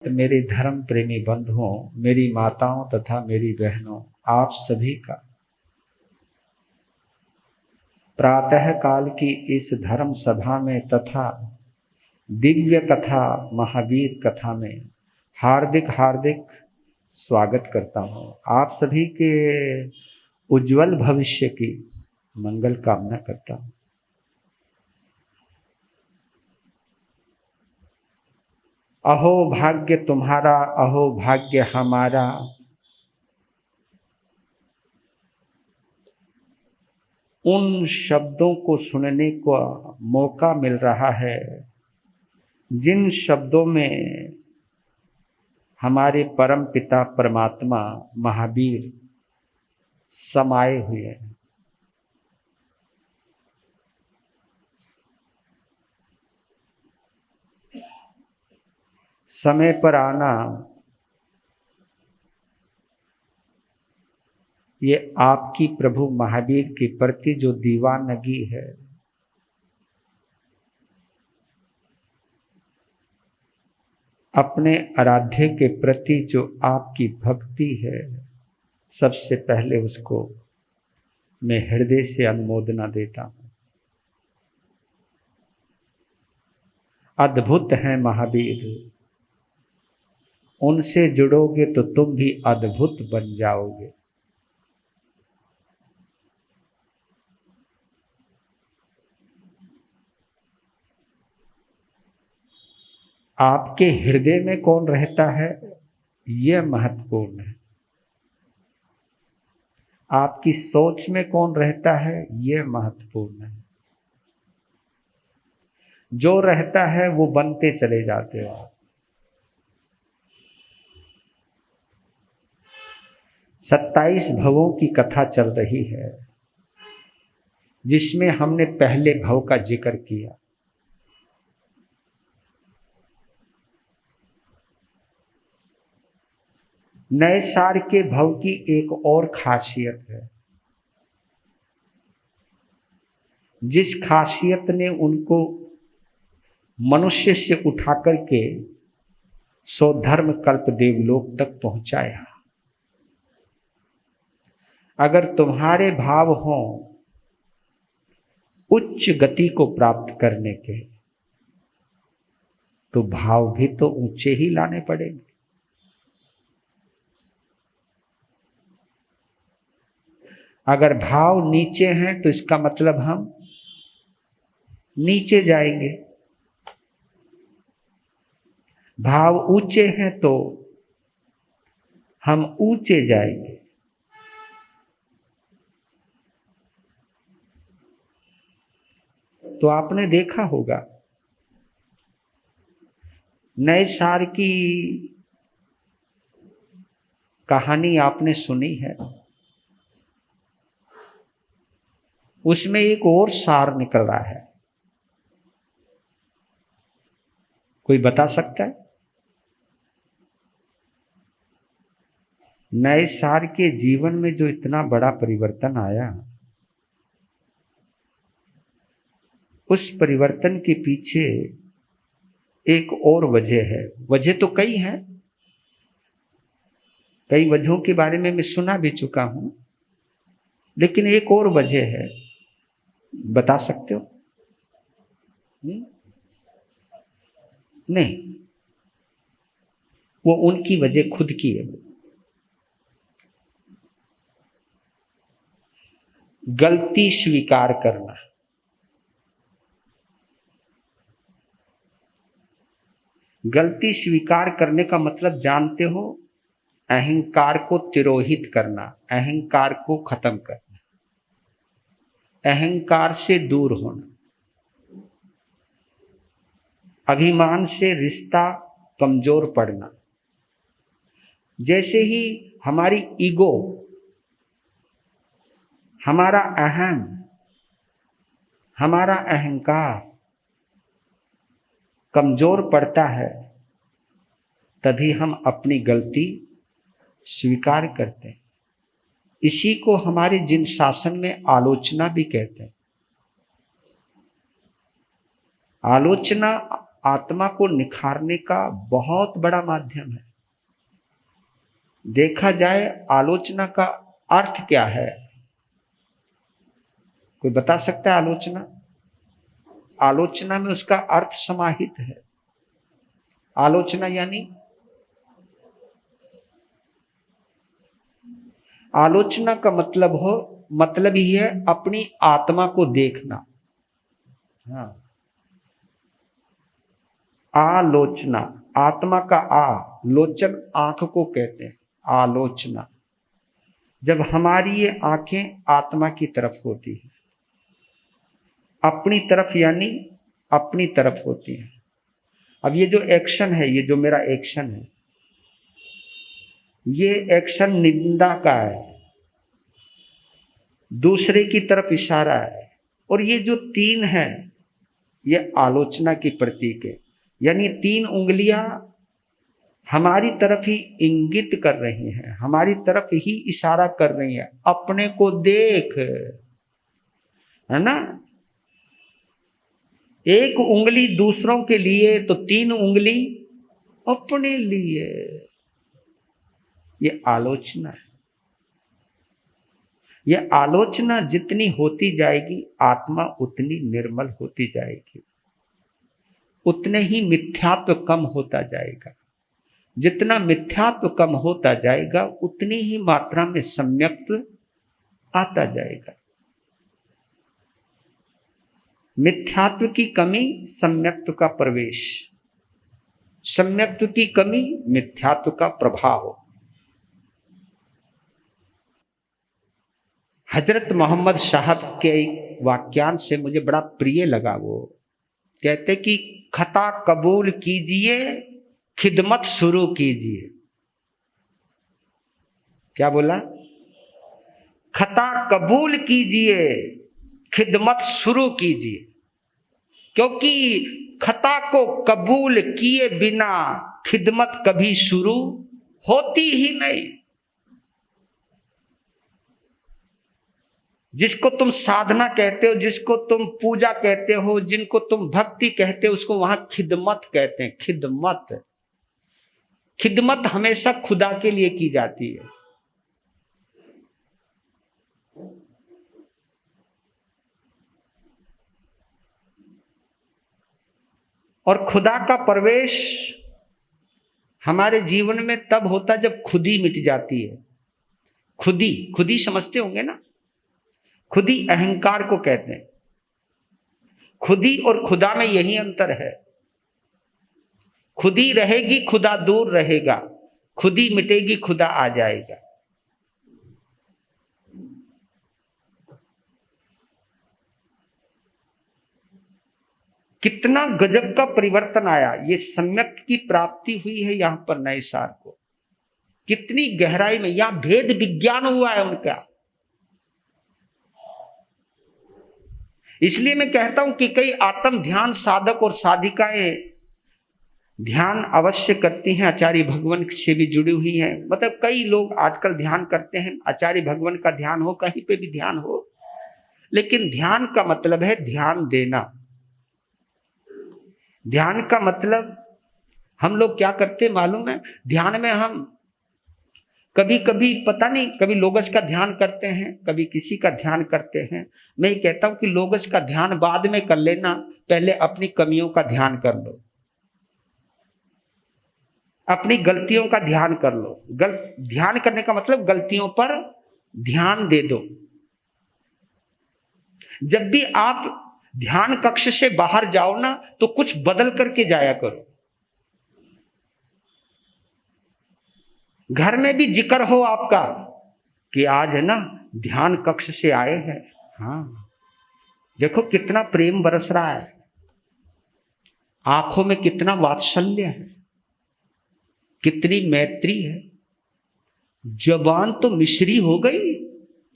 मेरे धर्म प्रेमी बंधुओं, मेरी माताओं तथा मेरी बहनों, आप सभी का प्रातः काल की इस धर्म सभा में तथा दिव्य कथा महावीर कथा में हार्दिक हार्दिक स्वागत करता हूँ। आप सभी के उज्जवल भविष्य की मंगल कामना करता हूँ। अहो भाग्य तुम्हारा, अहो भाग्य हमारा, उन शब्दों को सुनने को मौका मिल रहा है जिन शब्दों में हमारे परम पिता परमात्मा महावीर समाये हुए हैं। समय पर आना ये आपकी प्रभु महावीर के प्रति जो दीवानगी है, अपने आराध्य के प्रति जो आपकी भक्ति है, सबसे पहले उसको मैं हृदय से अनुमोदना देता हूँ। अद्भुत हैं महावीर, उनसे जुड़ोगे तो तुम भी अद्भुत बन जाओगे। आपके हृदय में कौन रहता है, यह महत्वपूर्ण है। आपकी सोच में कौन रहता है, यह महत्वपूर्ण है। जो रहता है वो बनते चले जाते हो। 27 भवों की कथा चल रही है, जिसमें हमने पहले भव का जिक्र किया। नए सार के भव की एक और खासियत है, जिस खासियत ने उनको मनुष्य से उठाकर के सौधर्म कल्प देवलोक तक पहुंचाया। अगर तुम्हारे भाव हों उच्च गति को प्राप्त करने के, तो भाव भी तो ऊंचे ही लाने पड़ेंगे। अगर भाव नीचे हैं तो इसका मतलब हम नीचे जाएंगे। भाव ऊंचे हैं तो हम ऊंचे जाएंगे। तो आपने देखा होगा, नए सार की कहानी आपने सुनी है, उसमें एक और सार निकल रहा है। कोई बता सकता है? नए सार के जीवन में जो इतना बड़ा परिवर्तन आया, उस परिवर्तन के पीछे एक और वजह है। वजह तो कई हैं, कई वजहों के बारे में मैं सुना भी चुका हूं, लेकिन एक और वजह है। बता सकते हो? नहीं, वो उनकी वजह खुद की है। गलती स्वीकार करना। गलती स्वीकार करने का मतलब जानते हो? अहंकार को तिरोहित करना, अहंकार को खत्म करना, अहंकार से दूर होना। अभिमान से रिश्ता कमजोर पड़ना। जैसे ही हमारी ईगो, हमारा अहम, हमारा अहंकार कमजोर पड़ता है, तभी हम अपनी गलती स्वीकार करते हैं। इसी को हमारे जिन शासन में आलोचना भी कहते हैं। आलोचना आत्मा को निखारने का बहुत बड़ा माध्यम है। देखा जाए आलोचना का अर्थ क्या है? कोई बता सकता है आलोचना? आलोचना में उसका अर्थ समाहित है। आलोचना यानी आलोचना का मतलब ही है अपनी आत्मा को देखना। हाँ, आलोचना, आत्मा का लोचन आंख को कहते हैं। आलोचना, जब हमारी ये आंखें आत्मा की तरफ होती है, अपनी तरफ यानी अपनी तरफ होती है। अब ये जो एक्शन है, ये जो मेरा एक्शन है, ये एक्शन निंदा का है, दूसरे की तरफ इशारा है। और ये जो 3 है, ये आलोचना की प्रतीक है। यानी 3 उंगलियां हमारी तरफ ही इंगित कर रही हैं, हमारी तरफ ही इशारा कर रही हैं, अपने को देख, है ना। एक उंगली दूसरों के लिए तो 3 उंगली अपने लिए। ये आलोचना है। ये आलोचना जितनी होती जाएगी, आत्मा उतनी निर्मल होती जाएगी, उतने ही मिथ्यात्व कम होता जाएगा। जितना मिथ्यात्व कम होता जाएगा, उतनी ही मात्रा में सम्यक्त्व आता जाएगा। मिथ्यात्व की कमी, सम्यक्त्व का प्रवेश। सम्यक्त्व की कमी, मिथ्यात्व का प्रभाव। हजरत मोहम्मद साहब के वाक्यान से मुझे बड़ा प्रिय लगा। वो कहते कि खता कबूल कीजिए, खिदमत शुरू कीजिए। क्या बोला? खता कबूल कीजिए, खिदमत शुरू कीजिए। क्योंकि खता को कबूल किए बिना खिदमत कभी शुरू होती ही नहीं। जिसको तुम साधना कहते हो, जिसको तुम पूजा कहते हो, जिनको तुम भक्ति कहते हो, उसको वहां खिदमत कहते हैं। खिदमत, खिदमत हमेशा खुदा के लिए की जाती है। और खुदा का प्रवेश हमारे जीवन में तब होता जब खुदी मिट जाती है। खुदी, खुदी समझते होंगे ना? खुदी अहंकार को कहते हैं। खुदी और खुदा में यही अंतर है। खुदी रहेगी, खुदा दूर रहेगा। खुदी मिटेगी, खुदा आ जाएगा। कितना गजब का परिवर्तन आया। ये सम्यक की प्राप्ति हुई है यहां पर नए सार को। कितनी गहराई में यहां भेद विज्ञान हुआ है उनका। इसलिए मैं कहता हूं कि कई आत्म ध्यान साधक और साधिकाएं ध्यान अवश्य करती हैं, आचार्य भगवान से भी जुड़ी हुई हैं। मतलब कई लोग आजकल ध्यान करते हैं, आचार्य भगवान का ध्यान हो, कहीं पे भी ध्यान हो, लेकिन ध्यान का मतलब है ध्यान देना। ध्यान का मतलब हम लोग क्या करते मालूम है? ध्यान में हम कभी कभी पता नहीं, कभी लोगस का ध्यान करते हैं, कभी किसी का ध्यान करते हैं। मैं ये कहता हूं कि लोगस का ध्यान बाद में कर लेना, पहले अपनी कमियों का ध्यान कर लो, अपनी गलतियों का ध्यान कर लो। ध्यान करने का मतलब गलतियों पर ध्यान दे दो। जब भी आप ध्यान कक्ष से बाहर जाओ ना, तो कुछ बदल करके जाया करो। घर में भी जिक्र हो आपका कि आज है ना ध्यान कक्ष से आए हैं। हाँ, देखो कितना प्रेम बरस रहा है, आंखों में कितना वात्सल्य है, कितनी मैत्री है। जबान तो मिश्री हो गई।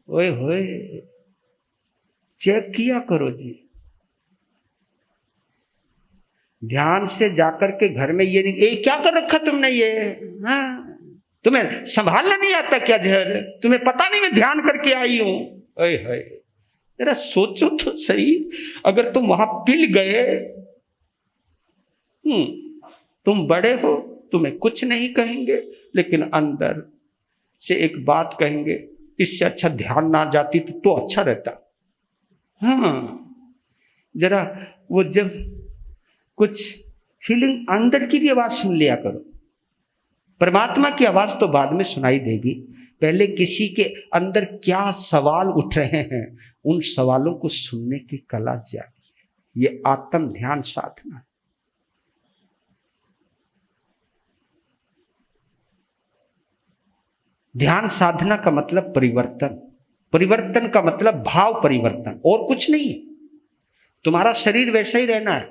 ओए होए, चेक किया करो जी। ध्यान से जाकर के घर में ये नहीं, ए क्या कर रखा तुमने ये? हाँ, तुम्हें संभालना नहीं आता क्या? तुम्हें पता नहीं मैं ध्यान करके आई हूं। ओए होए, जरा सोचो तो सही, अगर तुम वहां पिल गए तुम बड़े हो, तुम्हें कुछ नहीं कहेंगे, लेकिन अंदर से एक बात कहेंगे, इससे अच्छा ध्यान ना जाती तो अच्छा रहता। हाँ, जरा वो जब कुछ फीलिंग अंदर की भी आवाज सुन लिया करो। परमात्मा की आवाज तो बाद में सुनाई देगी, पहले किसी के अंदर क्या सवाल उठ रहे हैं, उन सवालों को सुनने की कला जागी। ये आत्म ध्यान साधना है। ध्यान साधना का मतलब परिवर्तन, परिवर्तन का मतलब भाव परिवर्तन, और कुछ नहीं है। तुम्हारा शरीर वैसा ही रहना है,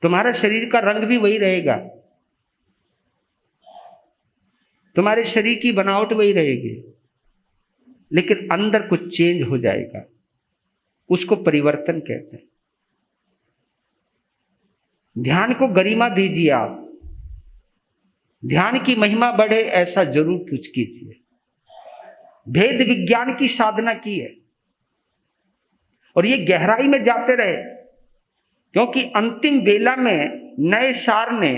तुम्हारा शरीर का रंग भी वही रहेगा, तुम्हारे शरीर की बनावट वही रहेगी, लेकिन अंदर कुछ चेंज हो जाएगा, उसको परिवर्तन कहते हैं। ध्यान को गरिमा दीजिए आप, ध्यान की महिमा बढ़े ऐसा जरूर कुछ कीजिए। भेद विज्ञान की साधना की है और ये गहराई में जाते रहे, क्योंकि अंतिम बेला में नए सार ने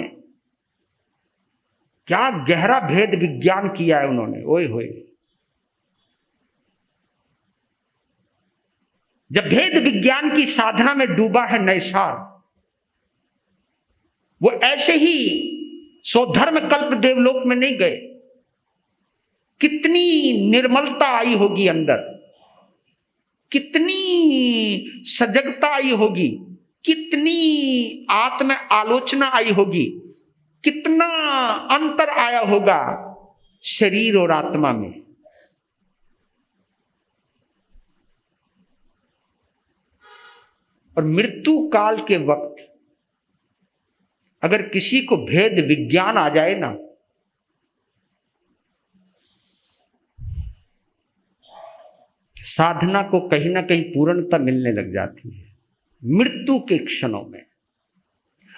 क्या गहरा भेद विज्ञान किया है उन्होंने। ओए होए, जब भेद विज्ञान की साधना में डूबा है नए सार, वो ऐसे ही स्वधर्म कल्प देवलोक में नहीं गए। कितनी निर्मलता आई होगी अंदर, कितनी सजगता आई होगी, कितनी आत्म आलोचना आई होगी, कितना अंतर आया होगा शरीर और आत्मा में। और मृत्यु काल के वक्त अगर किसी को भेद विज्ञान आ जाए ना, साधना को कहीं ना कहीं पूर्णता मिलने लग जाती है। मृत्यु के क्षणों में,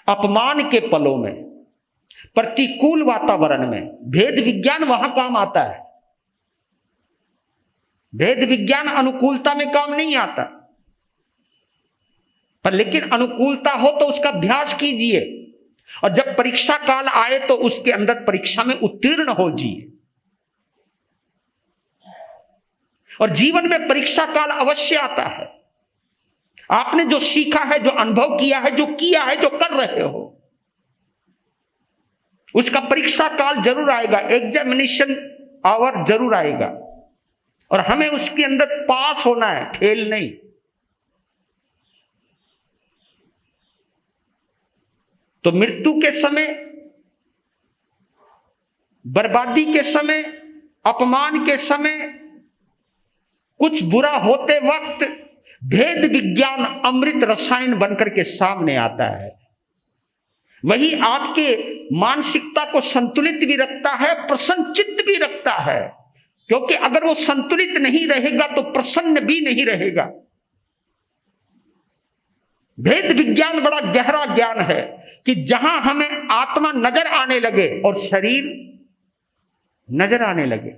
अपमान के पलों में, प्रतिकूल वातावरण में भेद विज्ञान वहां काम आता है। भेद विज्ञान अनुकूलता में काम नहीं आता, पर लेकिन अनुकूलता हो तो उसका अभ्यास कीजिए, और जब परीक्षा काल आए तो उसके अंदर परीक्षा में उत्तीर्ण हो जाइए। और जीवन में परीक्षा काल अवश्य आता है। आपने जो सीखा है, जो अनुभव किया है, जो किया है, जो कर रहे हो, उसका परीक्षा काल जरूर आएगा, एग्जामिनेशन आवर जरूर आएगा, और हमें उसके अंदर पास होना है, फेल नहीं। तो मृत्यु के समय, बर्बादी के समय, अपमान के समय, कुछ बुरा होते वक्त भेद विज्ञान अमृत रसायन बनकर के सामने आता है। वही आपके मानसिकता को संतुलित भी रखता है, प्रसन्नचित्त भी रखता है, क्योंकि अगर वो संतुलित नहीं रहेगा तो प्रसन्न भी नहीं रहेगा। भेद विज्ञान बड़ा गहरा ज्ञान है कि जहां हमें आत्मा नजर आने लगे और शरीर नजर आने लगे,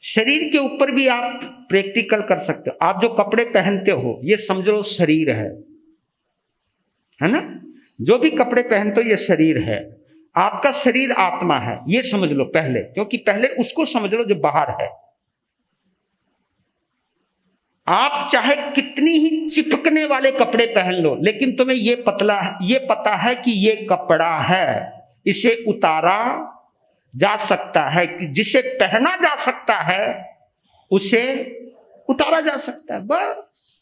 शरीर के ऊपर भी आप प्रैक्टिकल कर सकते हो। आप जो कपड़े पहनते हो ये समझ लो शरीर है ना? जो भी कपड़े पहनते हो ये शरीर है, आपका शरीर आत्मा है, ये समझ लो पहले, क्योंकि पहले उसको समझ लो जो बाहर है। आप चाहे कितनी ही चिपकने वाले कपड़े पहन लो, लेकिन तुम्हें ये पता है कि ये कपड़ा है, इसे उतारा जा सकता है, कि जिसे पहना जा सकता है उसे उतारा जा सकता है, बस।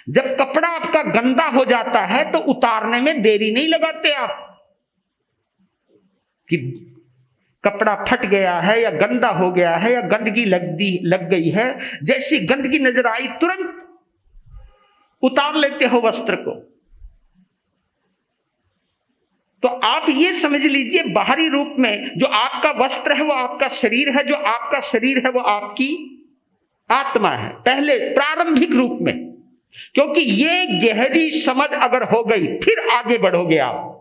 जब कपड़ा आपका गंदा हो जाता है तो उतारने में देरी नहीं लगाते आप, कि कपड़ा फट गया है या गंदा हो गया है या गंदगी लग गई है, जैसी गंदगी नजर आई तुरंत उतार लेते हो वस्त्र को। तो आप ये समझ लीजिए, बाहरी रूप में जो आपका वस्त्र है वो आपका शरीर है, जो आपका शरीर है वो आपकी आत्मा है, पहले प्रारंभिक रूप में। क्योंकि ये गहरी समझ अगर हो गई फिर आगे बढ़ोगे आप।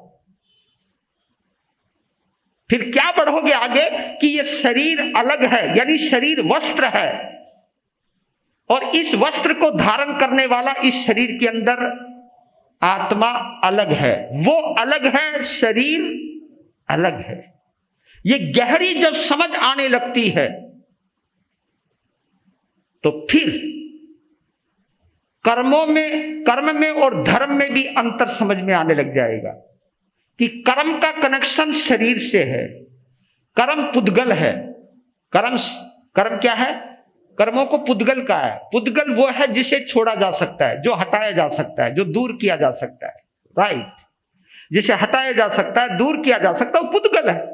फिर क्या बढ़ोगे आगे कि ये शरीर अलग है, यानी शरीर वस्त्र है और इस वस्त्र को धारण करने वाला इस शरीर के अंदर आत्मा अलग है, वो अलग है, शरीर अलग है। ये गहरी जब समझ आने लगती है तो फिर कर्म में और धर्म में भी अंतर समझ में आने लग जाएगा कि कर्म का कनेक्शन शरीर से है, कर्म पुद्गल है। कर्म क्या है? कर्मों को पुद्गल का है। पुद्गल वो है जिसे छोड़ा जा सकता है, जो हटाया जा सकता है, जो दूर किया जा सकता है, राइट। जिसे हटाया जा सकता है, दूर किया जा सकता है, वो पुद्गल है।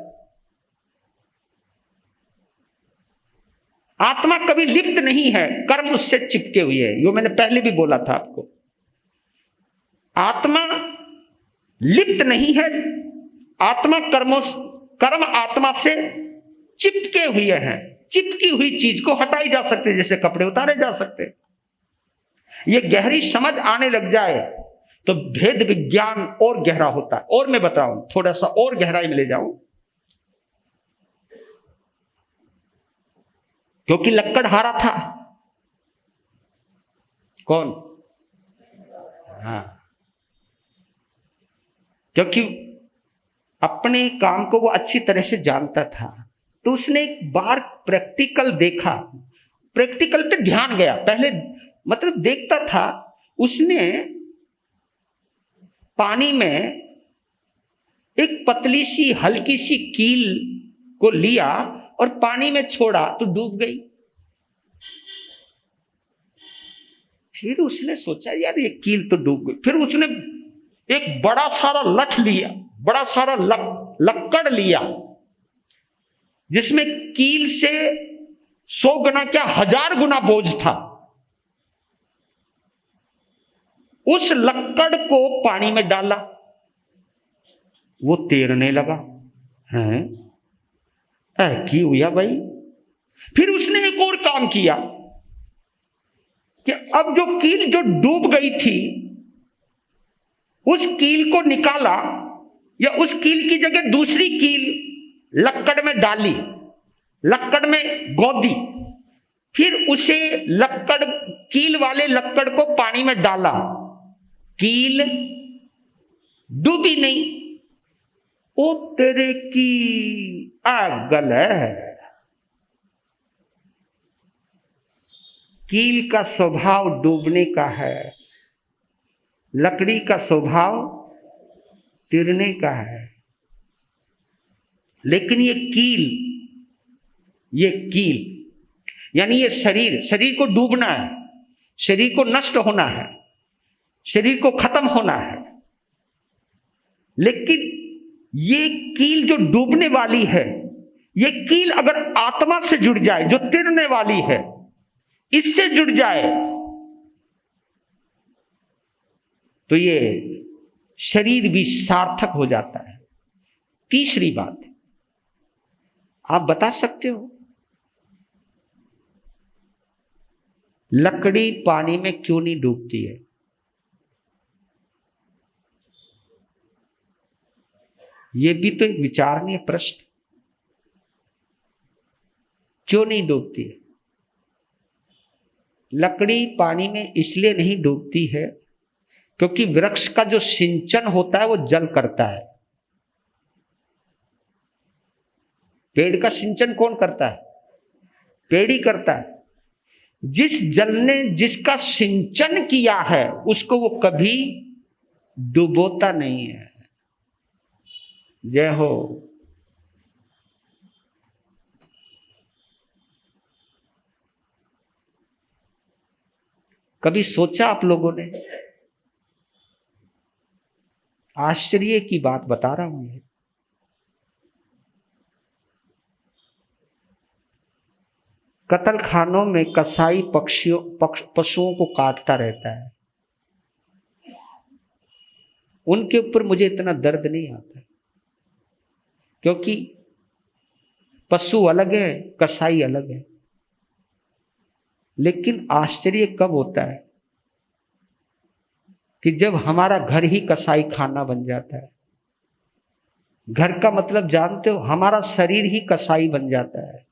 आत्मा कभी लिप्त नहीं है, कर्म उससे चिपके हुए है। यो मैंने पहले भी बोला था आपको, आत्मा लिप्त नहीं है। आत्मा कर्म आत्मा से चिपके हुए हैं। चिपकी हुई चीज को हटाई जा सकती है, जैसे कपड़े उतारे जा सकते। ये गहरी समझ आने लग जाए तो भेद विज्ञान और गहरा होता है। और मैं बताऊं, थोड़ा सा और गहराई में ले जाऊं, क्योंकि लक्कड़हारा था कौन? हाँ, क्योंकि अपने काम को वो अच्छी तरह से जानता था, तो उसने एक बार प्रैक्टिकल देखा, प्रैक्टिकल पे ध्यान गया। पहले मतलब देखता था, उसने पानी में एक पतली सी हल्की सी कील को लिया और पानी में छोड़ा तो डूब गई। फिर उसने सोचा यार ये कील तो डूब गई। फिर उसने एक बड़ा सारा लठ लिया, बड़ा सारा लक्कड़ लिया, जिसमें कील से 100 गुना क्या 1000 गुना बोझ था। उस लक्कड़ को पानी में डाला, वो तैरने लगा। हैं, की हुआ भाई। फिर उसने एक और काम किया कि अब जो कील जो डूब गई थी, उस कील को निकाला, या उस कील की जगह दूसरी कील लक्कड़ में डाली, लक्कड़ में गोदी। फिर उसे कील वाले लक्कड़ को पानी में डाला, कील डूबी नहीं। ओ तेरे की आगल है। कील का स्वभाव डूबने का है, लकड़ी का स्वभाव तिरने का है। लेकिन ये कील यानी ये शरीर को डूबना है, शरीर को नष्ट होना है, शरीर को खत्म होना है। लेकिन ये कील जो डूबने वाली है, ये कील अगर आत्मा से जुड़ जाए, जो तिरने वाली है, इससे जुड़ जाए, तो ये शरीर भी सार्थक हो जाता है। तीसरी बात, आप बता सकते हो लकड़ी पानी में क्यों नहीं डूबती है? यह भी तो एक विचारणीय प्रश्न। क्यों नहीं डूबती है? लकड़ी पानी में इसलिए नहीं डूबती है क्योंकि वृक्ष का जो सिंचन होता है वो जल करता है। पेड़ का सिंचन कौन करता है? पेड़ ही करता है। जिस जल ने जिसका सिंचन किया है उसको वो कभी डुबोता नहीं है। जय हो। कभी सोचा आप लोगों ने? आश्चर्य की बात बता रहा हूं। कत्ल खानों में कसाई पशुओं को काटता रहता है। उनके ऊपर मुझे इतना दर्द नहीं आता, क्योंकि पशु अलग है, कसाई अलग है। लेकिन आश्चर्य कब होता है कि जब हमारा घर ही कसाई खाना बन जाता है। घर का मतलब जानते हो? हमारा शरीर ही कसाई बन जाता है।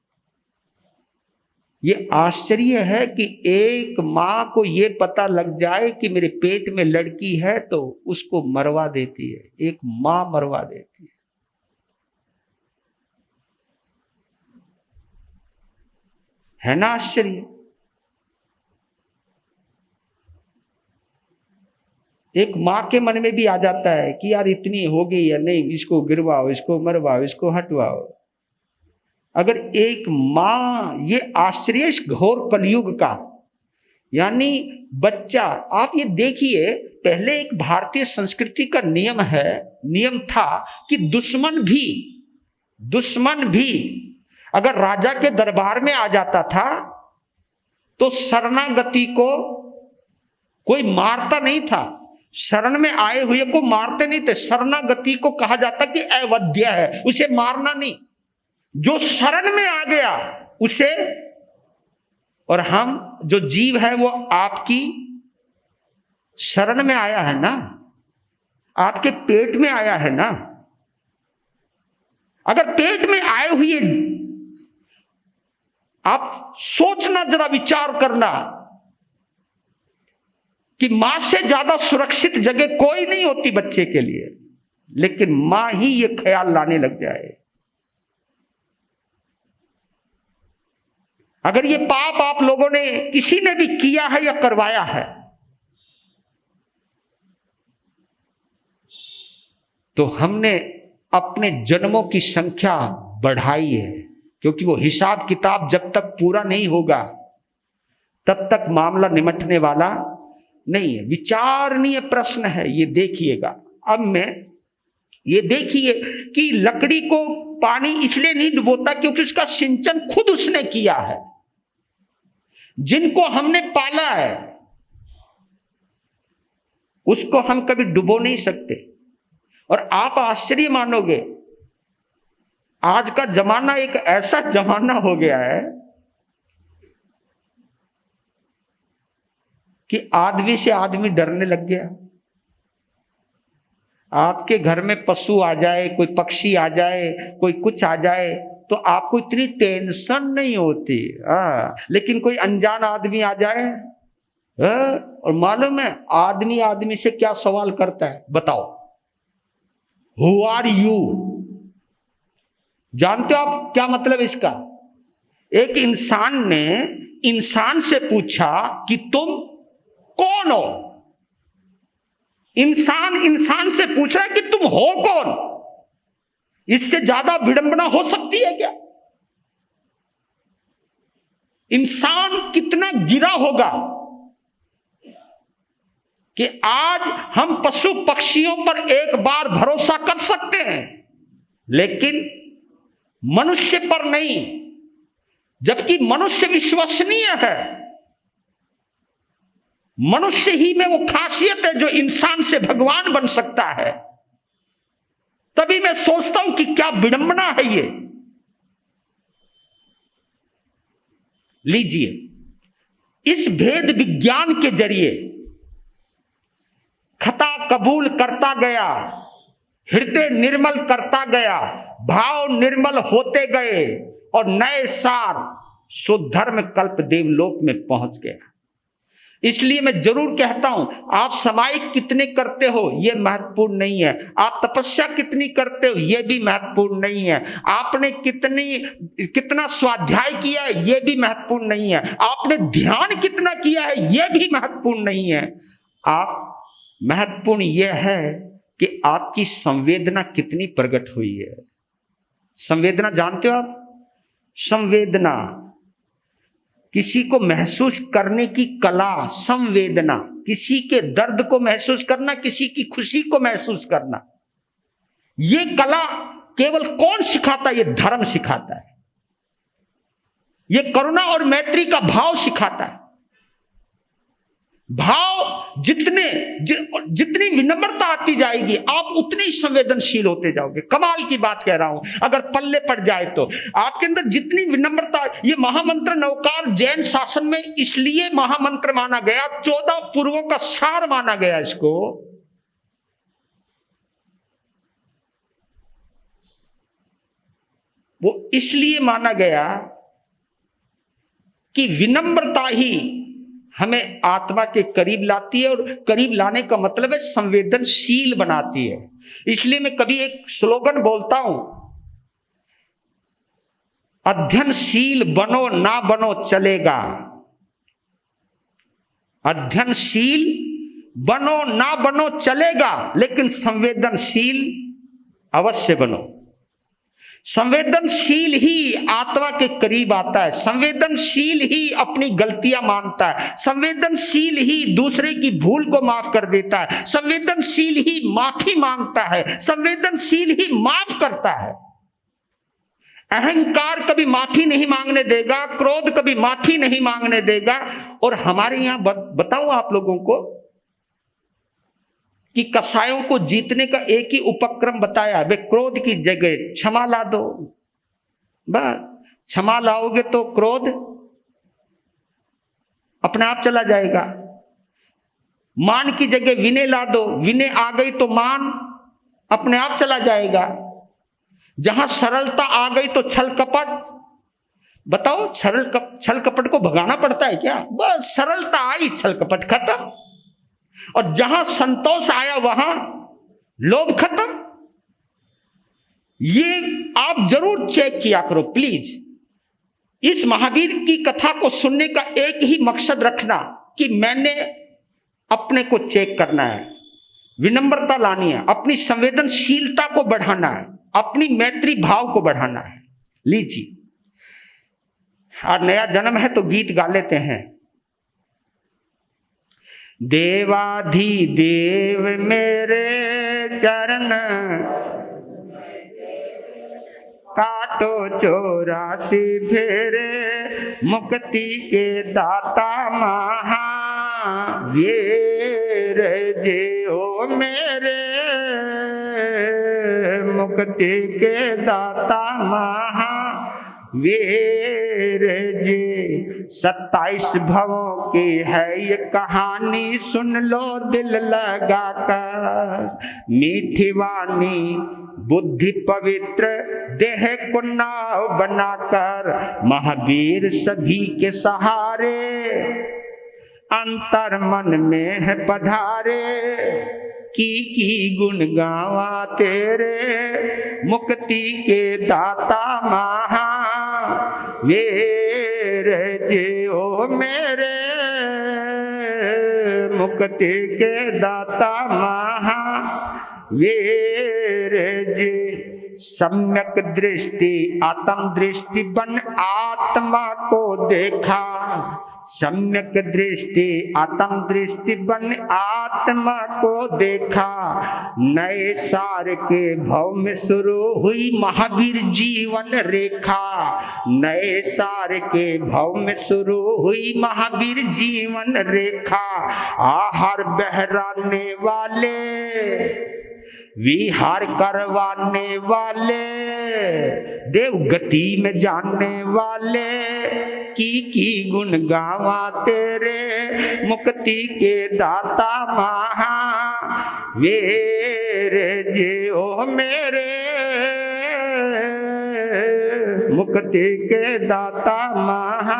ये आश्चर्य है कि एक मां को ये पता लग जाए कि मेरे पेट में लड़की है तो उसको मरवा देती है, एक मां मरवा देती है ना आश्चर्य। एक मां के मन में भी आ जाता है कि यार इतनी हो गई या नहीं, इसको गिरवाओ, इसको मरवाओ, इसको हटवाओ। अगर एक मां, ये आश्चर्य इस घोर कलयुग का, यानी बच्चा, आप ये देखिए, पहले एक भारतीय संस्कृति का नियम था कि दुश्मन भी अगर राजा के दरबार में आ जाता था तो शरणागति को कोई मारता नहीं था, शरण में आए हुए को मारते नहीं थे, शरणागति को कहा जाता कि अवध्य है, उसे मारना नहीं, जो शरण में आ गया उसे। और हम जो जीव है वो आपकी शरण में आया है ना, आपके पेट में आया है ना। अगर पेट में आए हुए, आप सोचना, जरा विचार करना कि मां से ज्यादा सुरक्षित जगह कोई नहीं होती बच्चे के लिए, लेकिन मां ही ये ख्याल लाने लग जाए। अगर ये पाप आप लोगों ने, किसी ने भी किया है या करवाया है, तो हमने अपने जन्मों की संख्या बढ़ाई है, क्योंकि वो हिसाब किताब जब तक पूरा नहीं होगा तब तक मामला निमटने वाला नहीं है। विचारणीय प्रश्न है ये, देखिएगा। अब मैं ये देखिए कि लकड़ी को पानी इसलिए नहीं डुबोता क्योंकि उसका सिंचन खुद उसने किया है, जिनको हमने पाला है उसको हम कभी डुबो नहीं सकते। और आप आश्चर्य मानोगे, आज का जमाना एक ऐसा जमाना हो गया है कि आदमी से आदमी डरने लग गया। आपके घर में पशु आ जाए, कोई पक्षी आ जाए, कोई कुछ आ जाए तो आपको इतनी टेंशन नहीं होती, लेकिन कोई अनजान आदमी आ जाए, और मालूम है आदमी आदमी से क्या सवाल करता है, बताओ, हु आर यू? जानते हो आप क्या मतलब इसका? एक इंसान ने इंसान से पूछा कि तुम कौन हो। इंसान से पूछ रहा है कि तुम हो कौन। इससे ज्यादा विडंबना हो सकती है क्या? इंसान कितना गिरा होगा कि आज हम पशु पक्षियों पर एक बार भरोसा कर सकते हैं, लेकिन मनुष्य पर नहीं, जबकि मनुष्य विश्वसनीय है। मनुष्य ही में वो खासियत है जो इंसान से भगवान बन सकता है। तभी मैं सोचता हूं कि क्या विडंबना है ये। लीजिए, इस भेद विज्ञान के जरिए खता कबूल करता गया, हृदय निर्मल करता गया, भाव निर्मल होते गए और नए सार शुद्ध धर्म कल्प देवलोक में पहुंच गया। इसलिए मैं जरूर कहता हूं, आप समाई कितने करते हो ये महत्वपूर्ण नहीं है, आप तपस्या कितनी करते हो ये भी महत्वपूर्ण नहीं है, आपने कितना स्वाध्याय किया है ये भी महत्वपूर्ण नहीं है, आपने ध्यान कितना किया है ये भी महत्वपूर्ण नहीं है। आप महत्वपूर्ण यह है कि आपकी संवेदना कितनी प्रकट हुई है। संवेदना जानते हो आप? संवेदना, किसी को महसूस करने की कला, संवेदना, किसी के दर्द को महसूस करना, किसी की खुशी को महसूस करना, ये कला केवल कौन सिखाता है? ये धर्म सिखाता है। ये करुणा और मैत्री का भाव सिखाता है। भाव जितनी विनम्रता आती जाएगी आप उतने ही संवेदनशील होते जाओगे। कमाल की बात कह रहा हूं, अगर पल्ले पड़ जाए तो आपके अंदर जितनी विनम्रता। ये महामंत्र नवकार जैन शासन में इसलिए महामंत्र माना गया, 14 पूर्वों का सार माना गया इसको। वो इसलिए माना गया कि विनम्रता ही हमें आत्मा के करीब लाती है, और करीब लाने का मतलब है संवेदनशील बनाती है। इसलिए मैं कभी एक स्लोगन बोलता हूं, अध्ययनशील बनो ना बनो चलेगा, अध्ययनशील बनो ना बनो चलेगा, लेकिन संवेदनशील अवश्य बनो। संवेदनशील ही आत्मा के करीब आता है, संवेदनशील ही अपनी गलतियां मानता है, संवेदनशील ही दूसरे की भूल को माफ कर देता है, संवेदनशील ही माफी मांगता है, संवेदनशील ही माफ करता है। अहंकार कभी माफी नहीं मांगने देगा, क्रोध कभी माफी नहीं मांगने देगा। और हमारे यहां बताऊं आप लोगों को कि कसायों को जीतने का एक ही उपक्रम बताया, वे क्रोध की जगह क्षमा ला दो। बस क्षमा लाओगे तो क्रोध अपने आप चला जाएगा। मान की जगह विनय ला दो, विनय आ गई तो मान अपने आप चला जाएगा। जहां सरलता आ गई तो छल कपट, बताओ छल कपट को भगाना पड़ता है क्या? बस सरलता आई, छल कपट खत्म। और जहां संतोष आया वहां लोभ खत्म। ये आप जरूर चेक किया करो प्लीज। इस महावीर की कथा को सुनने का एक ही मकसद रखना कि मैंने अपने को चेक करना है, विनम्रता लानी है, अपनी संवेदनशीलता को बढ़ाना है, अपनी मैत्री भाव को बढ़ाना है। लीजिए, आज नया जन्म है तो गीत गा लेते हैं। देवाधिदेव मेरे चरण काटो 84 फेरे, मुक्ति के दाता महावीर जे ओ मेरे, मुक्ति के दाता महावीर जी। 27 भवों की है ये कहानी, सुन लो दिल लगाकर। मीठी वाणी बुद्धि पवित्र, देह को नाव बनाकर, महावीर सभी के सहारे, अंतर मन में है पधारे। की गुण गावा तेरे, मुक्ति के दाता महावीर जी ओ मेरे, मुक्ति के दाता महावीर जी। सम्यक दृष्टि आत्म दृष्टि बन आत्मा को देखा, सम्यक दृष्टि आत्म दृष्टि बन आत्मा को देखा। नए सार के भव में शुरू हुई महावीर जीवन रेखा, नए सार के भव में शुरू हुई महावीर जीवन रेखा। आहार बहराने वाले, विहार करवाने वाले, देव गति में जानने वाले, की गुण गावा तेरे, मुक्ति के दाता महावीर जी ओ मेरे, मुक्ति के दाता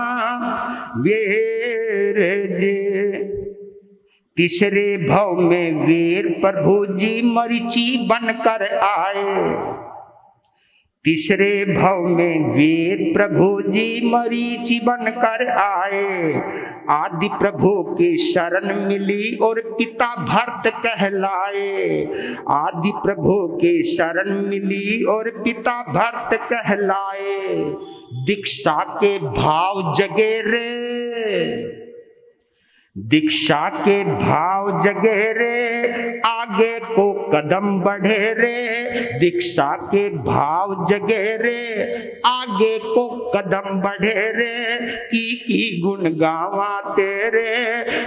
महावीर जी। तीसरे भव में वीर प्रभु जी मरीचि बनकर आए, तीसरे भव में वीर प्रभु जी मरीचि बनकर आए। आदि प्रभु की शरण मिली और पिता भरत कहलाए, आदि प्रभु की शरण मिली और पिता भरत कहलाए। दीक्षा के भाव जगे रे, दीक्षा के भाव जगे रे, आगे को कदम बढ़े रे, दीक्षा के भाव जगे रे, आगे को कदम बढ़े रे। की गुण गावा तेरे,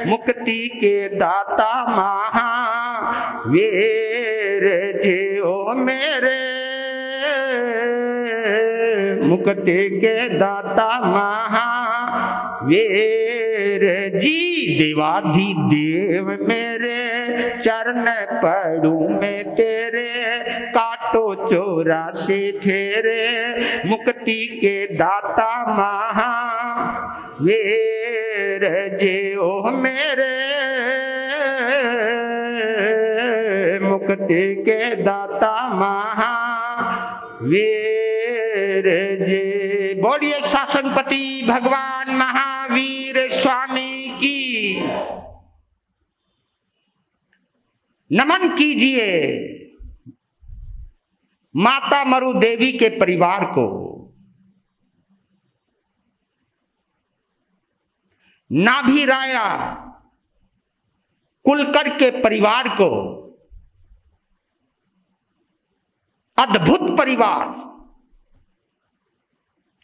मुक्ति के दाता महावीर जी ओ मेरे, मुक्ति के दाता महावीर जी। देवाधिदेव मेरे चरण पड़ू में तेरे, काटो 84 फेरे, मुक्ति के दाता वीर जी ओ मेरे मुक्ति के दाता महावीर जी। बोलिए शासनपति भगवान महावीर स्वामी की। नमन कीजिए माता मरु देवी के परिवार को, नाभि राया कुलकर के परिवार को। अद्भुत परिवार,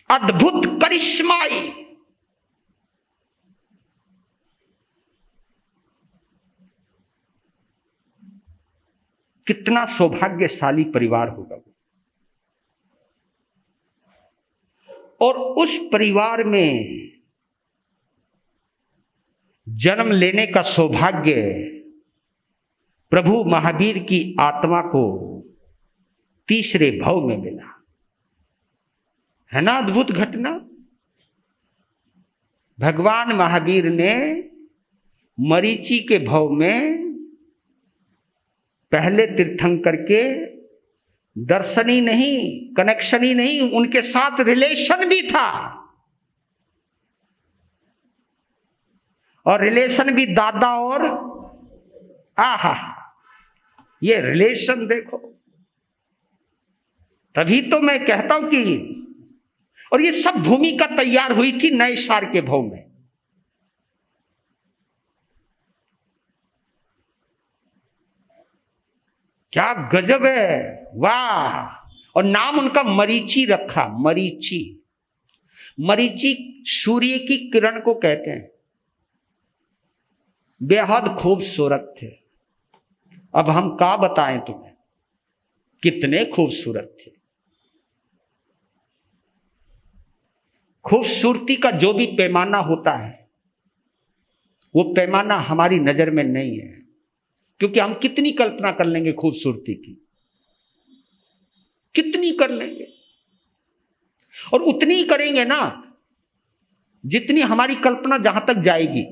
अद्भुत करिश्माई, कितना सौभाग्यशाली परिवार होगा वो। और उस परिवार में जन्म लेने का सौभाग्य प्रभु महावीर की आत्मा को तीसरे भव में मिला। है ना अद्भुत घटना। भगवान महावीर ने मरीचि के भव में पहले तीर्थंकर के दर्शन ही नहीं, कनेक्शन ही नहीं, उनके साथ रिलेशन भी था। और रिलेशन भी दादा और आहा, ये रिलेशन देखो। तभी तो मैं कहता हूं कि, और ये सब भूमिका तैयार हुई थी नए सार के भव में। क्या गजब है, वाह। और नाम उनका मरीचि रखा, मरीचि। मरीचि सूर्य की किरण को कहते हैं। बेहद खूबसूरत थे। अब हम क्या बताएं तुम्हें, कितने खूबसूरत थे। खूबसूरती का जो भी पैमाना होता है वो पैमाना हमारी नजर में नहीं है, क्योंकि हम कितनी कल्पना कर लेंगे खूबसूरती की, कितनी कर लेंगे। और उतनी ही करेंगे ना जितनी हमारी कल्पना जहां तक जाएगी।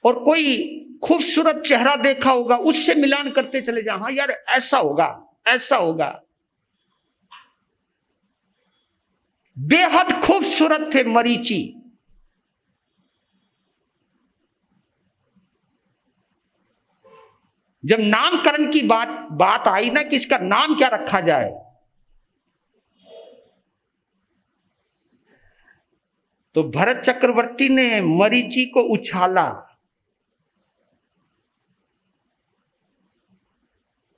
और कोई खूबसूरत चेहरा देखा होगा, उससे मिलान करते चले जाओ, हाँ यार ऐसा होगा, ऐसा होगा। बेहद खूबसूरत थे मरीचि। जब नामकरण की बात आई ना कि इसका नाम क्या रखा जाए, तो भरत चक्रवर्ती ने मरीचि को उछाला।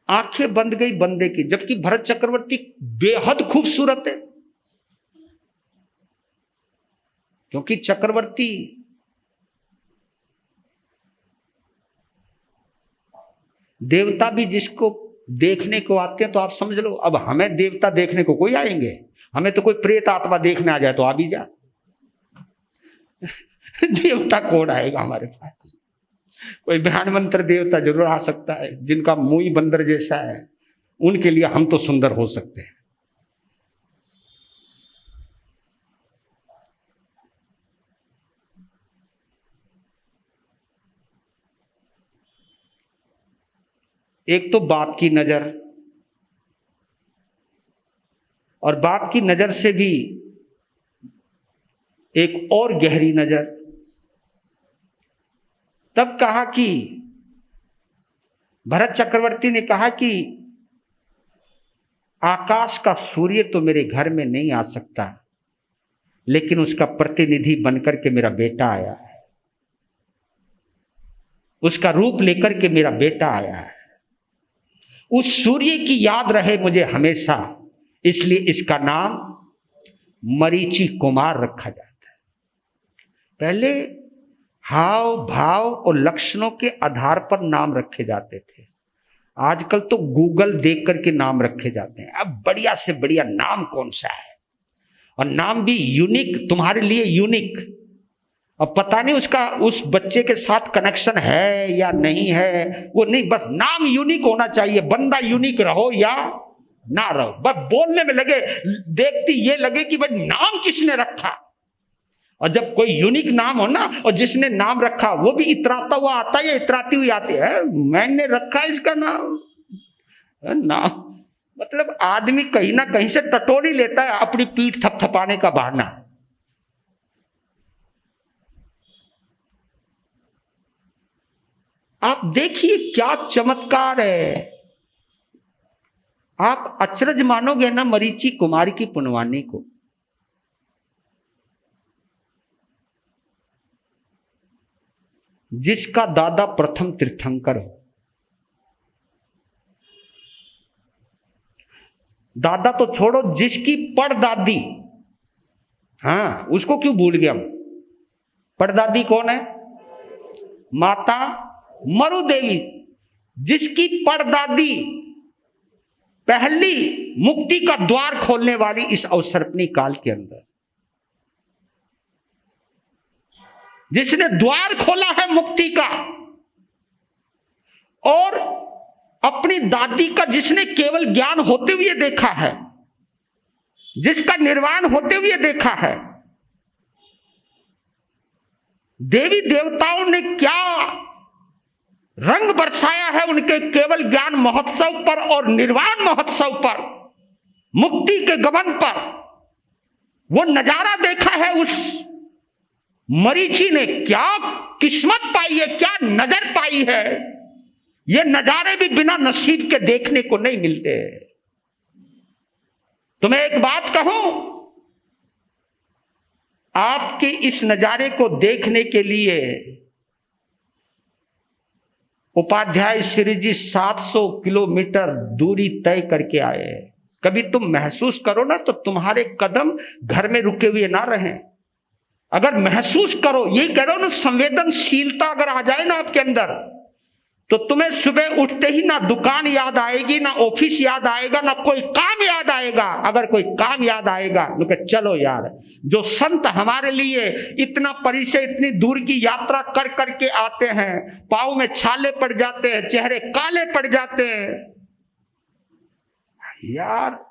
आंखें बंद गई बंदे की, जबकि भरत चक्रवर्ती बेहद खूबसूरत है। क्योंकि चक्रवर्ती देवता भी जिसको देखने को आते हैं, तो आप समझ लो अब हमें देवता देखने को कोई आएंगे, हमें तो कोई प्रेत आत्मा देखने आ जाए तो आ भी जा। देवता कौन आएगा हमारे पास? कोई ब्रह्मांड मंत्र देवता जरूर आ सकता है, जिनका मुंह ही बंदर जैसा है। उनके लिए हम तो सुंदर हो सकते हैं। एक तो बाप की नजर, और बाप की नजर से भी एक और गहरी नजर। तब कहा कि भरत चक्रवर्ती ने कहा कि आकाश का सूर्य तो मेरे घर में नहीं आ सकता, लेकिन उसका प्रतिनिधि बनकर के मेरा बेटा आया है, उसका रूप लेकर के मेरा बेटा आया है। उस सूर्य की याद रहे मुझे हमेशा, इसलिए इसका नाम मरीचि कुमार रखा जाता है। पहले हाव भाव और लक्षणों के आधार पर नाम रखे जाते थे, आजकल तो गूगल देख करके नाम रखे जाते हैं। अब बढ़िया से बढ़िया नाम कौन सा है, और नाम भी यूनिक, तुम्हारे लिए यूनिक। अब पता नहीं उसका उस बच्चे के साथ कनेक्शन है या नहीं है, वो नहीं, बस नाम यूनिक होना चाहिए। बंदा यूनिक रहो या ना रहो, बस बोलने में लगे, देखती ये लगे कि भाई नाम किसने रखा। और जब कोई यूनिक नाम हो ना, और जिसने नाम रखा वो भी इतराता हुआ आता है या इतराती हुई आती है, मैंने रखा इसका नाम, मतलब आदमी कहीं ना कहीं से टटोली लेता है अपनी पीठ थपथपाने का बहाना। आप देखिए क्या चमत्कार है, आप अचरज मानोगे ना मरीचि कुमारी की पुनवानी को। जिसका दादा प्रथम तीर्थंकर हो, दादा तो छोड़ो, जिसकी पड़दादी, हाँ उसको क्यों भूल गया हम, पड़दादी कौन है? माता मरु देवी, जिसकी पड़दादी पहली मुक्ति का द्वार खोलने वाली इस अवसर्पणी काल के अंदर, जिसने द्वार खोला है मुक्ति का, और अपनी दादी का जिसने केवल ज्ञान होते हुए देखा है, जिसका निर्वाण होते हुए देखा है। देवी देवताओं ने क्या रंग बरसाया है उनके केवल ज्ञान महोत्सव पर और निर्वाण महोत्सव पर, मुक्ति के गमन पर। वो नजारा देखा है उस मरीचि ने, क्या किस्मत पाई है, क्या नजर पाई है। ये नजारे भी बिना नसीब के देखने को नहीं मिलते। तो मैं एक बात कहूं, आपके इस नजारे को देखने के लिए उपाध्याय श्री जी 700 किलोमीटर दूरी तय करके आए। कभी तुम महसूस करो ना, तो तुम्हारे कदम घर में रुके हुए ना रहें। अगर महसूस करो, यही कह रहा हूं ना, संवेदनशीलता अगर आ जाए ना आपके अंदर, तो तुम्हें सुबह उठते ही ना दुकान याद आएगी, ना ऑफिस याद आएगा, ना कोई काम याद आएगा। अगर कोई काम याद आएगा तो कहे चलो यार, जो संत हमारे लिए इतना परिचय, इतनी दूर की यात्रा कर करके आते हैं, पाँव में छाले पड़ जाते हैं, चेहरे काले पड़ जाते हैं यार।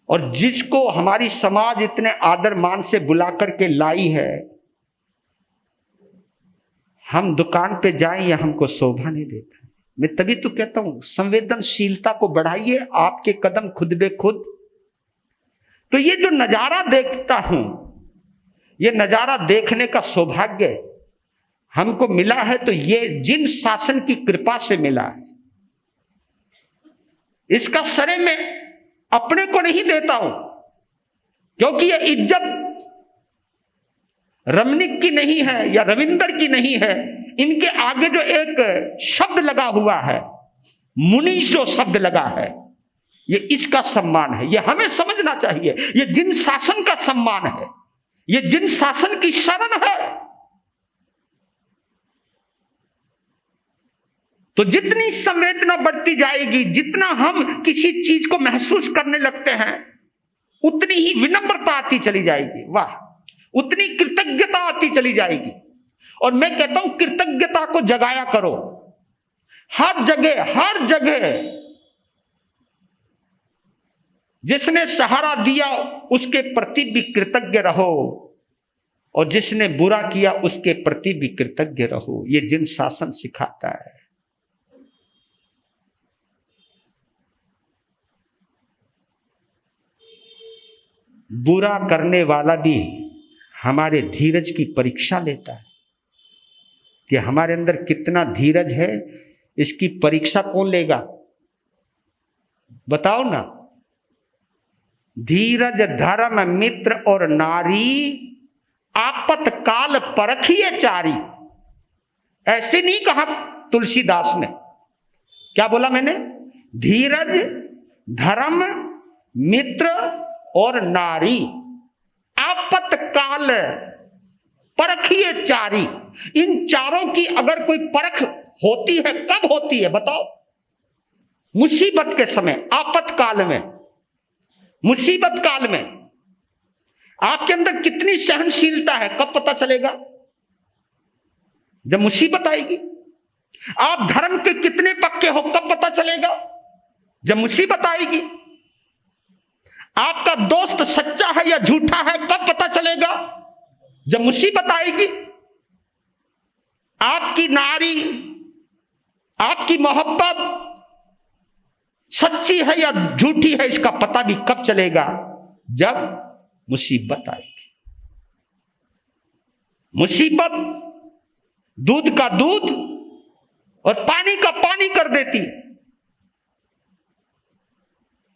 और जिसको हमारी समाज इतने आदर मान से बुला करके लाई है, हम दुकान पे जाएं या हमको शोभा नहीं देता। मैं तभी तो कहता हूं संवेदनशीलता को बढ़ाइए, आपके कदम खुद बे खुद। तो ये जो नजारा देखता हूं, ये नजारा देखने का सौभाग्य हमको मिला है, तो ये जिन शासन की कृपा से मिला है, इसका श्रेय मैं अपने को नहीं देता हूं, क्योंकि ये इज्जत रमणीक की नहीं है या रविंदर की नहीं है। इनके आगे जो एक शब्द लगा हुआ है, मुनीषो शब्द लगा है, ये इसका सम्मान है। ये हमें समझना चाहिए, ये जिन शासन का सम्मान है, ये जिन शासन की शरण है। तो जितनी संवेदना बढ़ती जाएगी, जितना हम किसी चीज को महसूस करने लगते हैं, उतनी ही विनम्रता आती चली जाएगी। वाह, उतनी कृतज्ञता आती चली जाएगी। और मैं कहता हूं कृतज्ञता को जगाया करो हर जगह, हर जगह। जिसने सहारा दिया उसके प्रति भी कृतज्ञ रहो, और जिसने बुरा किया उसके प्रति भी कृतज्ञ रहो। ये जिन शासन सिखाता है। बुरा करने वाला भी हमारे धीरज की परीक्षा लेता है कि हमारे अंदर कितना धीरज है। इसकी परीक्षा कौन लेगा, बताओ ना। धीरज धर्म मित्र और नारी, आपत काल परखिए चारी। ऐसे नहीं कहा तुलसीदास ने, क्या बोला मैंने? धीरज धर्म मित्र और नारी, आपत काल परखिए चारी। इन चारों की अगर कोई परख होती है, कब होती है बताओ? मुसीबत के समय, आपत काल में, मुसीबत काल में। आपके अंदर कितनी सहनशीलता है कब पता चलेगा? जब मुसीबत आएगी। आप धर्म के कितने पक्के हो कब पता चलेगा? जब मुसीबत आएगी। आपका दोस्त सच्चा है या झूठा है कब पता चलेगा? जब मुसीबत आएगी, आपकी नारी, आपकी मोहब्बत सच्ची है या झूठी है, इसका पता भी कब चलेगा? जब मुसीबत आएगी। मुसीबत दूध का दूध और पानी का पानी कर देती है,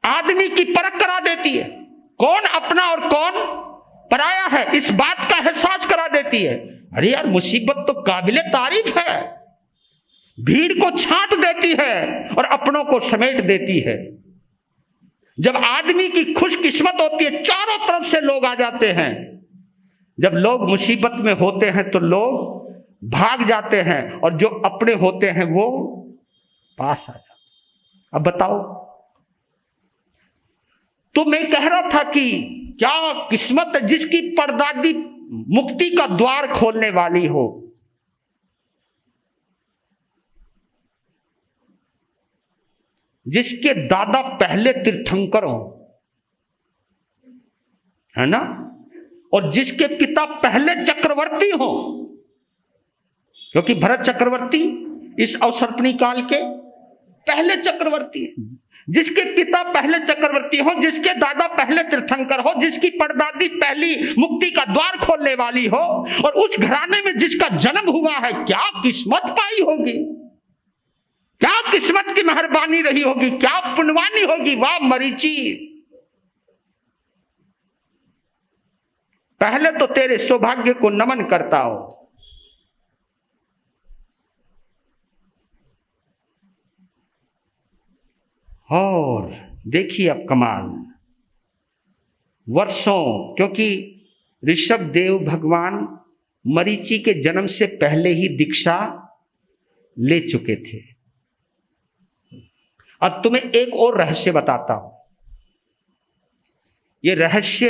आदमी की परख करा देती है, कौन अपना और कौन पराया है इस बात का एहसास करा देती है। अरे यार, मुसीबत तो काबिले तारीफ है, भीड़ को छांट देती है और अपनों को समेट देती है। जब आदमी की खुशकिस्मत होती है, चारों तरफ से लोग आ जाते हैं। जब लोग मुसीबत में होते हैं तो लोग भाग जाते हैं और जो अपने होते हैं वो पास आ जाते। अब बताओ, तो मैं कह रहा था कि क्या किस्मत है जिसकी परदादी मुक्ति का द्वार खोलने वाली हो। जिसके दादा पहले तीर्थंकर हो, है ना, और जिसके पिता पहले चक्रवर्ती हो, क्योंकि भरत चक्रवर्ती इस अवसर्पणी काल के पहले चक्रवर्ती है। जिसके पिता पहले चक्रवर्ती हो, जिसके दादा पहले तीर्थंकर हो, जिसकी परदादी पहली मुक्ति का द्वार खोलने वाली हो, और उस घराने में जिसका जन्म हुआ है, क्या किस्मत पाई होगी, क्या किस्मत की मेहरबानी रही होगी, क्या पुण्यवानी होगी। वाह मरीचि, पहले तो तेरे सौभाग्य को नमन करता हो। और देखिए अब कमाल, वर्षों, क्योंकि ऋषभ देव भगवान मरीचि के जन्म से पहले ही दीक्षा ले चुके थे। अब तुम्हें एक और रहस्य बताता हूं। ये रहस्य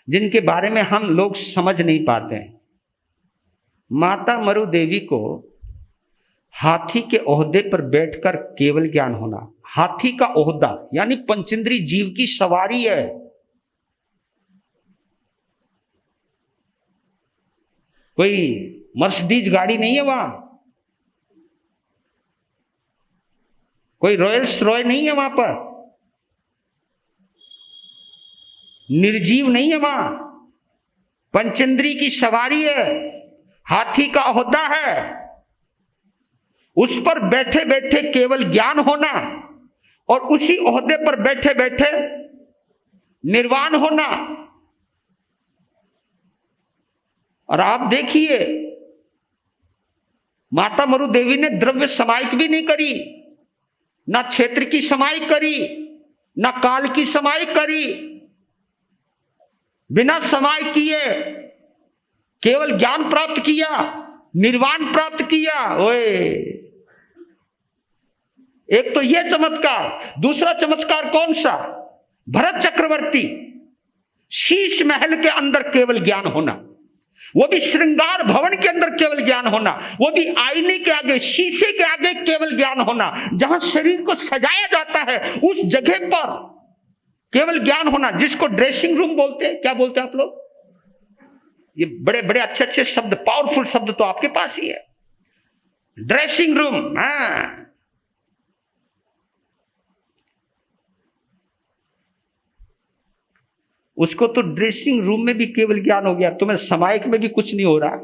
जिनके बारे में हम लोग समझ नहीं पाते हैं। माता मरु देवी को हाथी के ओहदे पर बैठकर केवल ज्ञान होना, हाथी का ओहदा यानी पंचेंद्री जीव की सवारी है। कोई मर्सिडीज गाड़ी नहीं है वहां, कोई रॉयल्स रॉय नहीं है वहां पर, निर्जीव नहीं है वहां, पंचेंद्री की सवारी है, हाथी का ओहदा है। उस पर बैठे बैठे केवल ज्ञान होना और उसी ओहदे पर बैठे बैठे निर्वाण होना। और आप देखिए, माता मरु देवी ने द्रव्य समायिक भी नहीं करी, ना क्षेत्र की समायिक करी, ना काल की समायिक करी, बिना समायिक किए केवल ज्ञान प्राप्त किया, निर्वाण प्राप्त किया। ओए, एक तो यह चमत्कार, दूसरा चमत्कार कौन सा? भरत चक्रवर्ती, शीश महल के अंदर केवल ज्ञान होना, वो भी श्रृंगार भवन के अंदर केवल ज्ञान होना, वो भी आईने के आगे, शीशे के आगे केवल ज्ञान होना। जहां शरीर को सजाया जाता है उस जगह पर केवल ज्ञान होना, जिसको ड्रेसिंग रूम बोलते हैं। क्या बोलते हैं आप लोग? ये बड़े बड़े अच्छे अच्छे शब्द, पावरफुल शब्द तो आपके पास ही है। ड्रेसिंग रूम, हाँ, उसको तो ड्रेसिंग रूम में भी केवल ज्ञान हो गया, तुम्हें समायिक में भी कुछ नहीं हो रहा।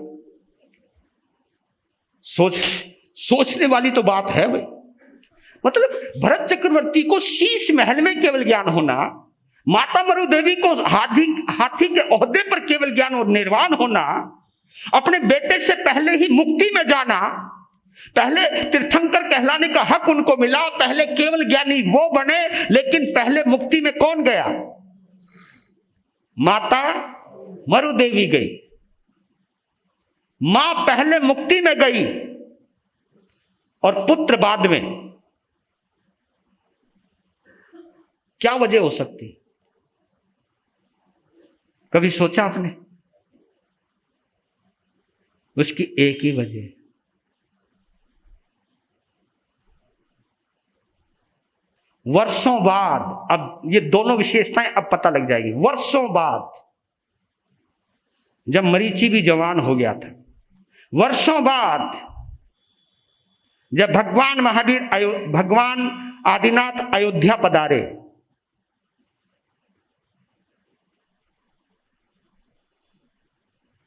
सोचने वाली तो बात है भाई। मतलब भरत चक्रवर्ती को शीश महल में केवल ज्ञान होना, माता मरु देवी को हाथी के ओहदे पर केवल ज्ञान और निर्वाण होना, अपने बेटे से पहले ही मुक्ति में जाना, पहले तीर्थंकर कहलाने का हक उनको मिला, पहले केवल ज्ञानी वो बने, लेकिन पहले मुक्ति में कौन गया? माता मरु देवी गई। मां पहले मुक्ति में गई और पुत्र बाद में। क्या वजह हो सकती? कभी सोचा आपने? उसकी एक ही वजह, वर्षों बाद, अब ये दोनों विशेषताएं अब पता लग जाएगी। वर्षों बाद जब मरीचि भी जवान हो गया था। वर्षों बाद जब भगवान महावीर भगवान आदिनाथ अयोध्या पधारे,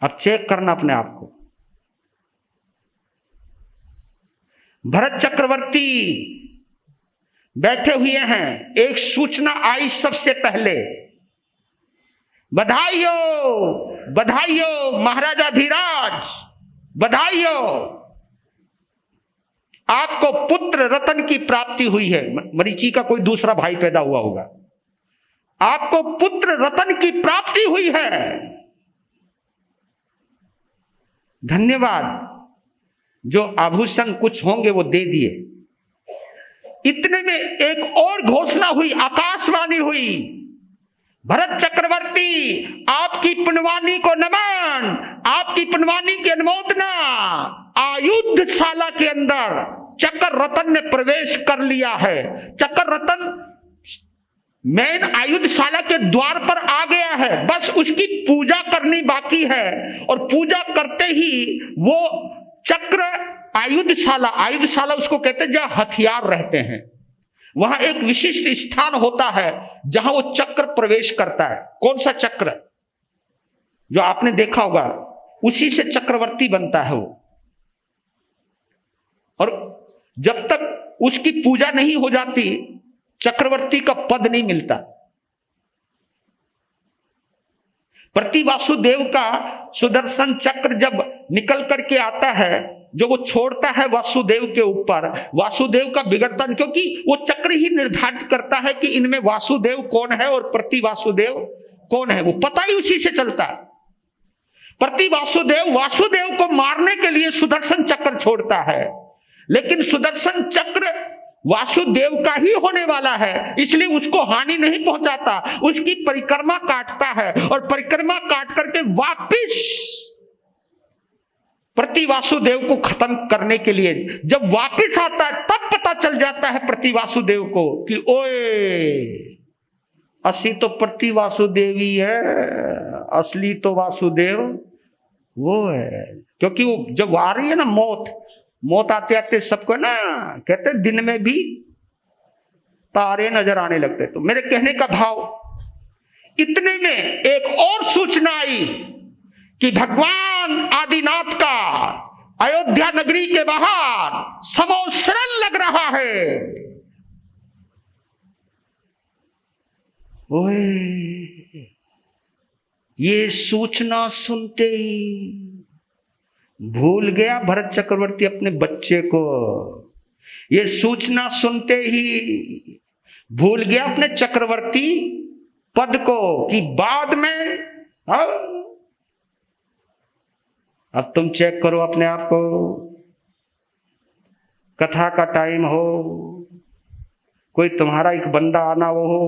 अब चेक करना अपने आप को। भरत चक्रवर्ती बैठे हुए हैं, एक सूचना आई सबसे पहले, बधाई हो बधाई हो महाराजा धीराज, बधाई हो, आपको पुत्र रतन की प्राप्ति हुई है। मरीचि का कोई दूसरा भाई पैदा हुआ होगा। आपको पुत्र रतन की प्राप्ति हुई है, धन्यवाद। जो आभूषण कुछ होंगे वो दे दिए। इतने में एक और घोषणा हुई, आकाशवाणी हुई, भरत चक्रवर्ती आपकी पुण्यवाणी को नमन, आपकी पुण्यवाणी की अनुमोदना। आयुधशाला के अंदर चक्र रतन ने प्रवेश कर लिया है। चक्र रतन मेन आयुधशाला के द्वार पर आ गया है, बस उसकी पूजा करनी बाकी है। और पूजा करते ही वो चक्र आयुधशाला उसको कहते हैं जहां हथियार रहते हैं, वहां एक विशिष्ट स्थान होता है जहां वो चक्र प्रवेश करता है। कौन सा चक्र? जो आपने देखा होगा, उसी से चक्रवर्ती बनता है वो। और जब तक उसकी पूजा नहीं हो जाती, चक्रवर्ती का पद नहीं मिलता। प्रतिवासुदेव का सुदर्शन चक्र जब निकल करके आता है, जो वो छोड़ता है वासुदेव के ऊपर, वासुदेव का बिगड़ता नहीं, क्योंकि वो चक्र ही निर्धारित करता है कि इनमें वासुदेव कौन है और प्रतिवासुदेव कौन है। वो पता ही उसी से चलता है। प्रतिवासुदेव वासुदेव को मारने के लिए सुदर्शन चक्र छोड़ता है, लेकिन सुदर्शन चक्र वासुदेव का ही होने वाला है, इसलिए उसको हानि नहीं पहुंचाता, उसकी परिक्रमा काटता है। और परिक्रमा काट करके वापिस प्रतिवासुदेव को खत्म करने के लिए जब वापिस आता है, तब पता चल जाता है प्रतिवासुदेव को कि ओए, असली तो प्रतिवासुदेव ही है, असली तो वासुदेव वो है। क्योंकि वो जब आ रही है ना मौत आते आते सबको ना कहते दिन में भी तारे नजर आने लगते। तो मेरे कहने का भाव, इतने में एक और सूचना आई कि भगवान आदिनाथ का अयोध्या नगरी के बाहर समोसरण लग रहा है। ओए, ये सूचना सुनते ही भूल गया भरत चक्रवर्ती अपने बच्चे को। ये सूचना सुनते ही भूल गया अपने चक्रवर्ती पद को कि बाद में अब तुम चेक करो अपने आप को। कथा का टाइम हो, कोई तुम्हारा एक बंदा आना हो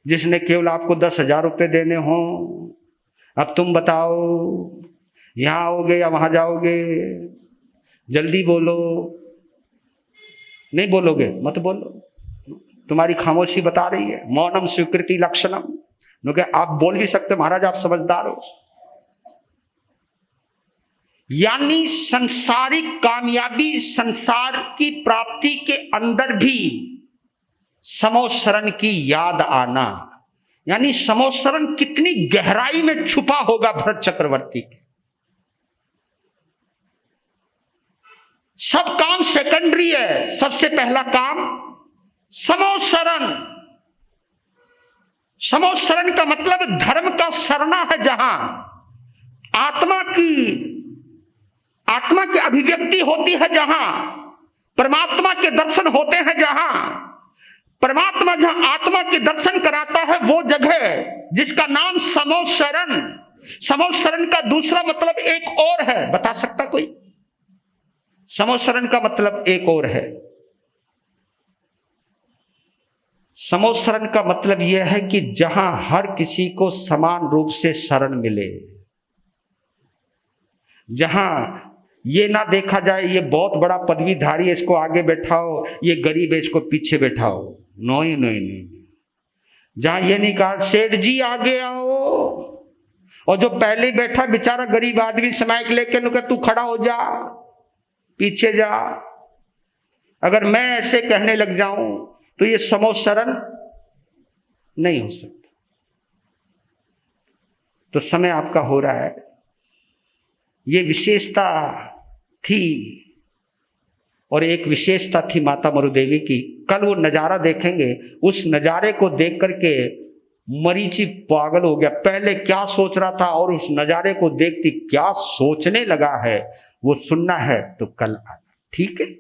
जिसने केवल आपको 10,000 रुपये देने हो। अब तुम बताओ, यहां आओगे या वहां जाओगे? जल्दी बोलो। नहीं बोलोगे मत बोलो, तुम्हारी खामोशी बता रही है। मौनम स्वीकृति लक्षणम। क्योंकि आप बोल भी सकते महाराज, आप समझदार हो। यानी संसारिक कामयाबी, संसार की प्राप्ति के अंदर भी समोसरण की याद आना, यानी समोसरण कितनी गहराई में छुपा होगा भरत चक्रवर्ती के। सब काम सेकेंडरी है, सबसे पहला काम समोसरण। समोसरण का मतलब धर्म का सरना है, जहां आत्मा की अभिव्यक्ति होती है, जहां परमात्मा के दर्शन होते हैं, जहां परमात्मा जहां आत्मा के दर्शन कराता है, वो जगह जिसका नाम समोसरण। समोसरण का दूसरा मतलब एक और है, बता सकता कोई? समोसरण का मतलब एक और है। समोसरण का मतलब यह है कि जहां हर किसी को समान रूप से शरण मिले, जहां ये ना देखा जाए ये बहुत बड़ा पदवीधारी है, इसको आगे बैठाओ, ये गरीब है, इसको पीछे बैठाओ। नहीं। जहां ये नहीं कहा सेठ जी आगे आओ और जो पहले बैठा बेचारा गरीब आदमी समाइक लेके नु तू खड़ा हो जा, पीछे जा। अगर मैं ऐसे कहने लग जाऊं तो ये समोसरण नहीं हो सकता। तो समय आपका हो रहा है। ये विशेषता थी, और एक विशेषता थी माता मरुदेवी की। कल वो नजारा देखेंगे, उस नजारे को देख करके मरीचि पागल हो गया। पहले क्या सोच रहा था और उस नजारे को देखती क्या सोचने लगा है, वो सुनना है तो कल आना, ठीक है।